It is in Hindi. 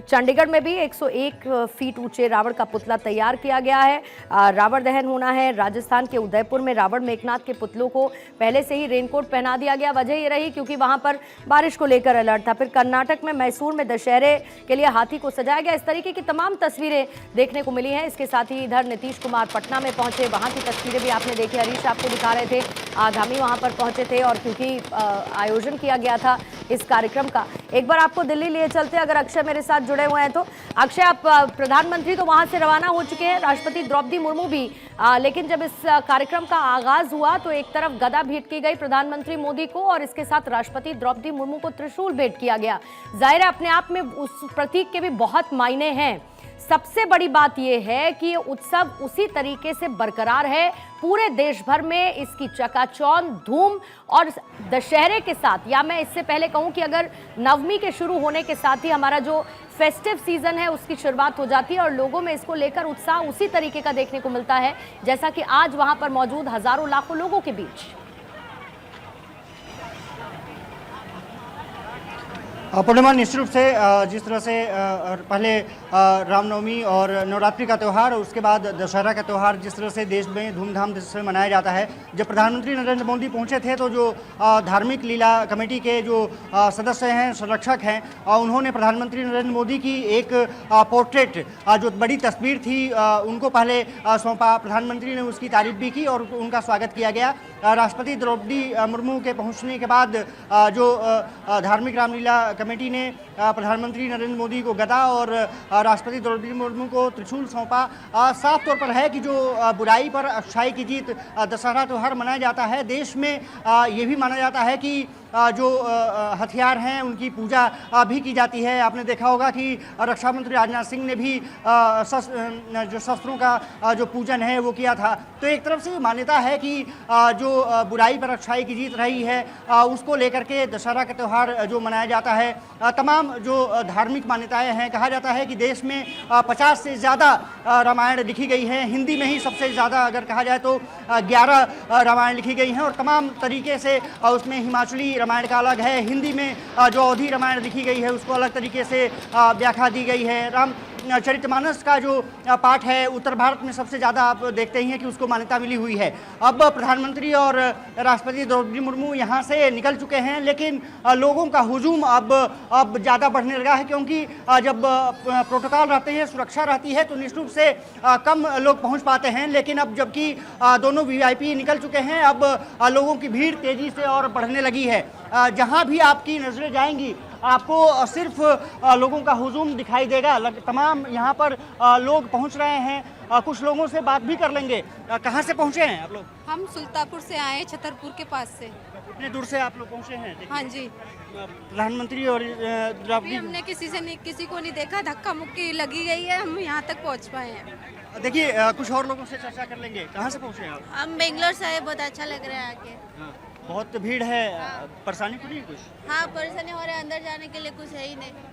चंडीगढ़ में भी 101 फीट ऊंचे रावण का पुतला तैयार किया गया है। रावण दहन होना है। राजस्थान के उदयपुर में रावण मेघनाथ के पुतलों को पहले से ही रेनकोट पहना दिया गया। वजह ये रही क्योंकि वहां पर बारिश को लेकर अलर्ट था। फिर कर्नाटक में मैसूर में दशहरे के लिए हाथी को सजाया गया। इस तरीके की तमाम तस्वीरें देखने को मिली हैं। इसके साथ ही इधर नीतीश कुमार पटना में पहुंचे, वहां की तस्वीरें भी आपने देखी। हरीश आपको दिखा रहे थे, धामी वहां पर पहुंचे थे और क्योंकि आयोजन किया गया था इस कार्यक्रम का। एक बार आपको दिल्ली लिए चलते, अगर अक्षय मेरे साथ जुड़े हुए हैं तो। अक्षय, आप प्रधानमंत्री तो वहां से रवाना हो चुके हैं, राष्ट्रपति द्रौपदी मुर्मू भी, लेकिन जब इस कार्यक्रम का आगाज हुआ तो एक तरफ गदा भेंट की गई प्रधानमंत्री मोदी को और इसके साथ राष्ट्रपति द्रौपदी मुर्मू को त्रिशूल भेंट किया गया। जाहिर है अपने आप में उस प्रतीक के भी बहुत मायने हैं। सबसे बड़ी बात यह है कि उत्सव उसी तरीके से बरकरार है। पूरे देश भर में इसकी चकाचौंध धूम और दशहरे के साथ, या मैं इससे पहले कहूं कि अगर नवमी के शुरू होने के साथ ही हमारा जो फेस्टिव सीजन है उसकी शुरुआत हो जाती है और लोगों में इसको लेकर उत्साह उसी तरीके का देखने को मिलता है जैसा कि आज वहां पर मौजूद हजारों लाखों लोगों के बीच। पूर्णिमा, निश्चित रूप से जिस तरह से पहले रामनवमी और नवरात्रि का त्यौहार और उसके बाद दशहरा का त्यौहार जिस तरह से देश में धूमधाम से मनाया जाता है, जब प्रधानमंत्री नरेंद्र मोदी पहुंचे थे तो जो धार्मिक लीला कमेटी के जो सदस्य हैं, संरक्षक हैं, उन्होंने प्रधानमंत्री नरेंद्र मोदी की एक पोर्ट्रेट, जो बड़ी तस्वीर थी, उनको पहले सौंपा। प्रधानमंत्री ने उसकी तारीफ भी की और उनका स्वागत किया गया। राष्ट्रपति द्रौपदी मुर्मू के पहुँचने के बाद जो धार्मिक रामलीला कमेटी ने प्रधानमंत्री नरेंद्र मोदी को गदा और राष्ट्रपति द्रौपदी मुर्मू को त्रिशूल सौंपा। साफ तौर पर है कि जो बुराई पर अच्छाई की जीत दशहरा त्यौहार मनाया जाता है, देश में ये भी माना जाता है कि जो हथियार हैं उनकी पूजा भी की जाती है। आपने देखा होगा कि रक्षा मंत्री राजनाथ सिंह ने भी जो शस्त्रों का जो पूजन है वो किया था। तो एक तरफ से मान्यता है कि जो बुराई पर अच्छाई की जीत रही है उसको लेकर के दशहरा का त्यौहार जो मनाया जाता है। तमाम जो धार्मिक मान्यताएं हैं, कहा जाता है कि देश में 50 से ज़्यादा रामायण लिखी गई हैं। हिंदी में ही सबसे ज़्यादा अगर कहा जाए तो 11 रामायण लिखी गई हैं और तमाम तरीके से उसमें हिमाचली रामायण का अलग है, हिंदी में जो अवधी रामायण लिखी गई है उसको अलग तरीके से व्याख्या दी गई है। रामचरितमानस का जो पाठ है उत्तर भारत में सबसे ज़्यादा आप देखते ही हैं कि उसको मान्यता मिली हुई है। अब प्रधानमंत्री और राष्ट्रपति द्रौपदी मुर्मू यहाँ से निकल चुके हैं, लेकिन लोगों का हुजूम अब ज़्यादा बढ़ने लगा है क्योंकि जब प्रोटोकॉल रहते हैं, सुरक्षा रहती है तो निश्चित रूप से कम लोग पहुँच पाते हैं। लेकिन अब जबकि दोनों वीआईपी निकल चुके हैं, अब लोगों की भीड़ तेज़ी से और बढ़ने लगी है। जहाँ भी आपकी नज़रें जाएंगी आपको सिर्फ लोगों का हुजूम दिखाई देगा। तमाम यहाँ पर लोग पहुँच रहे हैं। कुछ लोगों से बात भी कर लेंगे। कहाँ से पहुँचे हैं आप लोग? हम सुल्तानपुर से आए, छतरपुर के पास से। इतने दूर से आप लोग पहुँचे हैं? हाँ जी। प्रधानमंत्री और द्रौपदी, हमने किसी को नहीं देखा, धक्का मुक्की लगी गई है, हम यहाँ तक पहुँच पाए हैं। देखिए कुछ और लोगों से चर्चा कर लेंगे। कहाँ से पहुँचे हैं आप? हम बेंगलोर से आए, बहुत अच्छा लग रहा है आके। बहुत भीड़ है, परेशानी तो नहीं कुछ? हाँ, परेशानी हो रहा है, अंदर जाने के लिए कुछ है ही नहीं।